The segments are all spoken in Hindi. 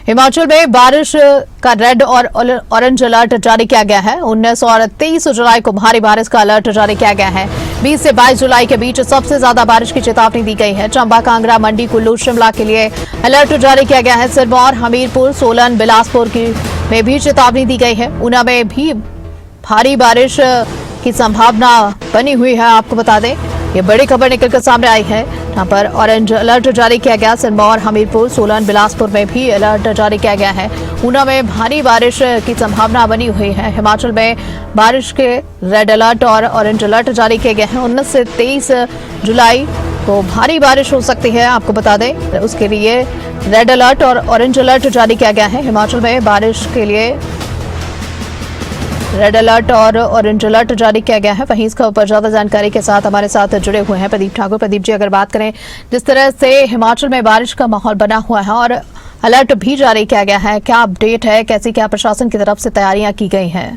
हिमाचल में बारिश का रेड और ऑरेंज अलर्ट जारी किया गया है। 19 और 23 जुलाई को भारी बारिश का अलर्ट जारी किया गया है। 20 से 22 जुलाई के बीच सबसे ज्यादा बारिश की चेतावनी दी गई है। चंबा, कांगड़ा, मंडी, कुल्लू, शिमला के लिए अलर्ट जारी किया गया है। सिरमौर, हमीरपुर, सोलन, बिलासपुर में भी चेतावनी दी गई है। ऊना में भी भारी बारिश की संभावना बनी हुई है। आपको बता दें, ये बड़ी खबर निकलकर सामने आई है। यहाँ पर ऑरेंज अलर्ट जारी किया गया। सिरमौर, हमीरपुर, सोलन, बिलासपुर में भी अलर्ट जारी किया गया है। ऊना में भारी बारिश की संभावना बनी हुई है। हिमाचल में बारिश के रेड अलर्ट और ऑरेंज अलर्ट जारी किए गए हैं। 19 से 23 जुलाई को भारी बारिश हो सकती है। आपको बता दें, उसके लिए रेड अलर्ट और ऑरेंज अलर्ट जारी किया गया है। हिमाचल में बारिश के लिए रेड अलर्ट और ऑरेंज अलर्ट जारी किया गया है। वहीं इसका ऊपर ज्यादा जानकारी के साथ हमारे साथ जुड़े हुए हैं प्रदीप ठाकुर। प्रदीप जी, अगर बात करें जिस तरह से हिमाचल में बारिश का माहौल बना हुआ है और अलर्ट भी जारी किया गया है, क्या अपडेट है, कैसी क्या प्रशासन की तरफ से तैयारियां की गई हैं?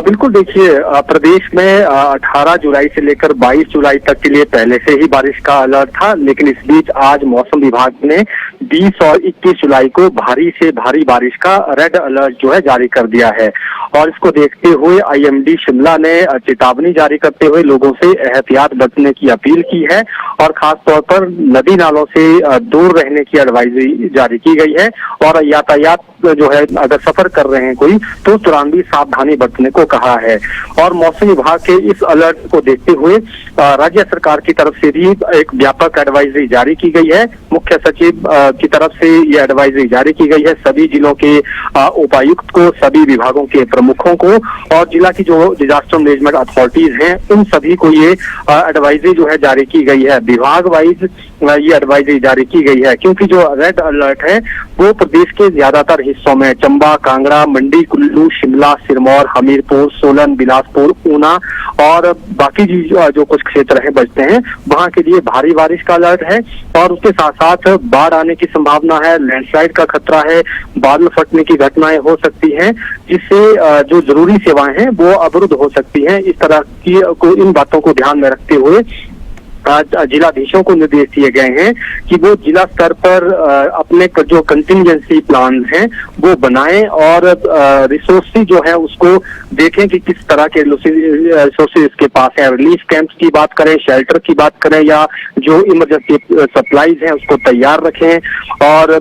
बिल्कुल, देखिए, प्रदेश में 18 जुलाई से लेकर 22 जुलाई तक के लिए पहले से ही बारिश का अलर्ट था, लेकिन इस बीच आज मौसम विभाग ने 20 और 21 जुलाई को भारी से भारी बारिश का रेड अलर्ट जो है जारी कर दिया है। और इसको देखते हुए आईएमडी शिमला ने चेतावनी जारी करते हुए लोगों से एहतियात बरतने की अपील की है और खास तौर पर नदी नालों से दूर रहने की एडवाइजरी जारी की गई है। और यातायात जो है, अगर सफर कर रहे हैं कोई, तो उस दौरान भी सावधानी बरतने को कहा है। और मौसम विभाग के इस अलर्ट को देखते हुए राज्य सरकार की तरफ से भी एक व्यापक एडवाइजरी जारी की गई है। मुख्य सचिव की तरफ से ये एडवाइजरी जारी की गई है सभी जिलों के उपायुक्त को, सभी विभागों के प्रमुखों को और जिला की जो डिजास्टर मैनेजमेंट अथॉरिटीज हैं, उन सभी को ये एडवाइजरी जो है जारी की गई है। विभाग वाइज ये एडवाइजरी जारी की गई है, क्योंकि जो रेड अलर्ट है वो प्रदेश के ज्यादातर हिस्सों में चंबा, कांगड़ा, मंडी, कुल्लू, शिमला, सिरमौर, हमीरपुर, सोलन, बिलासपुर, ऊना और बाकी जो कुछ क्षेत्र हैं बचते हैं, वहां के लिए भारी बारिश का अलर्ट है। और उसके साथ साथ बाढ़ आने की संभावना है, लैंडस्लाइड का खतरा है, बादल फटने की घटनाएं हो सकती हैं, जिससे जो जरूरी सेवाएं हैं वो अवरुद्ध हो सकती हैं। इस तरह की इन बातों को ध्यान में रखते हुए जिलाधीशों को निर्देश दिए गए हैं कि वो जिला स्तर पर अपने जो कंटिंजेंसी प्लान हैं वो बनाएं और रिसोर्सेज जो है उसको देखें कि किस तरह के रिसोर्सेज इसके पास है। रिलीफ कैंप्स की बात करें, शेल्टर की बात करें या जो इमरजेंसी सप्लाईज हैं उसको तैयार रखें और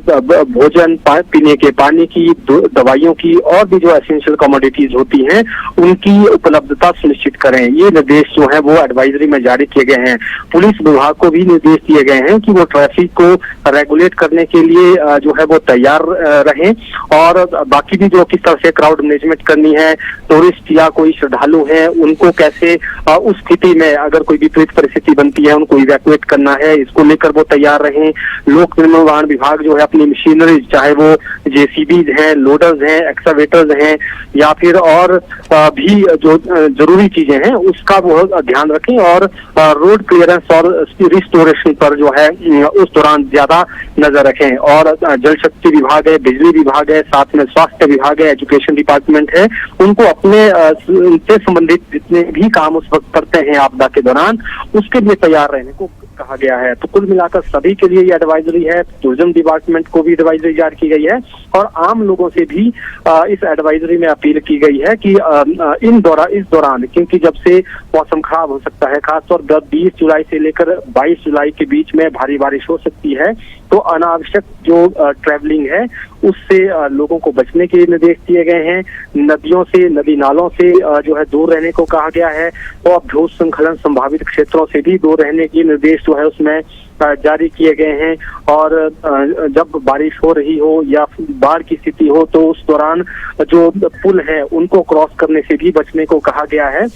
भोजन, पीने के पानी की, दवाइयों की और भी जो एसेंशियल कमोडिटीज होती हैं उनकी उपलब्धता सुनिश्चित करें। ये निर्देश जो है वो एडवाइजरी में जारी किए गए हैं। पुलिस विभाग को भी निर्देश दिए गए हैं कि वो ट्रैफिक को रेगुलेट करने के लिए जो है वो तैयार रहें और बाकी भी जो किस तरह से क्राउड मैनेजमेंट करनी है, टूरिस्ट या कोई श्रद्धालु हैं उनको कैसे उस स्थिति में अगर कोई विपरीत परिस्थिति बनती है उनको इवैक्यूएट करना है, इसको लेकर वो तैयार रहें। लोक निर्माण विभाग जो है अपनी मशीनरी, चाहे वो जेसीबीज हैं, लोडर्स हैं, एक्सकावेटर्स हैं या फिर और भी जो जरूरी चीजें हैं उसका वो ध्यान रखें और रोड क्लियरेंस और रिस्टोरेशन पर जो है उस दौरान ज्यादा नजर रखें। और जल शक्ति विभाग है, बिजली विभाग है, साथ में स्वास्थ्य विभाग है, एजुकेशन डिपार्टमेंट है, उनको अपने से संबंधित जितने भी काम उस वक्त करते हैं आपदा के दौरान उसके लिए तैयार रहने को कहा गया है। तो कुल मिलाकर सभी के लिए ये एडवाइजरी है। टूरिज्म डिपार्टमेंट को भी एडवाइजरी जारी की गई है और आम लोगों से भी इस एडवाइजरी में अपील की गई है कि इस दौरान क्योंकि जब से मौसम खराब हो सकता है, खासतौर 20 जुलाई से लेकर 22 जुलाई के बीच में भारी बारिश हो सकती है, तो अनावश्यक जो ट्रैवलिंग है उससे लोगों को बचने के निर्देश दिए गए हैं। नदियों से, नदी नालों से जो है दूर रहने को कहा गया है और भूस्खलन संभावित क्षेत्रों से भी दूर रहने के निर्देश जो है उसमें जारी किए गए हैं। और जब बारिश हो रही हो या बाढ़ की स्थिति हो तो उस दौरान जो पुल है उनको क्रॉस करने से भी बचने को कहा गया है।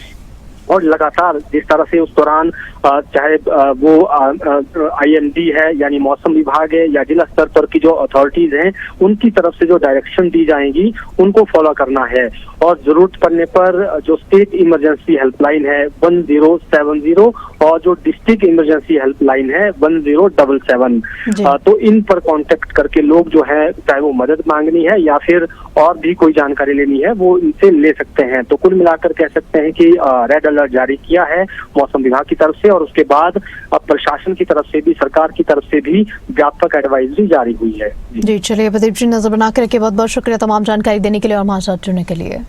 और लगातार जिस तरह से उस दौरान चाहे वो आईएमडी है यानी मौसम विभाग है या जिला स्तर पर की जो अथॉरिटीज हैं उनकी तरफ से जो डायरेक्शन दी जाएंगी उनको फॉलो करना है। और जरूरत पड़ने पर जो स्टेट इमरजेंसी हेल्पलाइन है 1070 और जो डिस्ट्रिक्ट इमरजेंसी हेल्पलाइन है 1077, तो इन पर कांटेक्ट करके लोग जो है चाहे वो मदद मांगनी है या फिर और भी कोई जानकारी लेनी है वो इनसे ले सकते हैं। तो कुल मिलाकर कह सकते हैं कि रेड अलर्ट जारी किया है मौसम विभाग की तरफ से, और उसके बाद अब प्रशासन की तरफ से भी, सरकार की तरफ से भी व्यापक एडवाइजरी जारी हुई है। जी चलिए प्रदीप जी, नजर बनाकर के बहुत बहुत शुक्रिया तमाम जानकारी देने के लिए और हमारे साथ जुड़ने के लिए।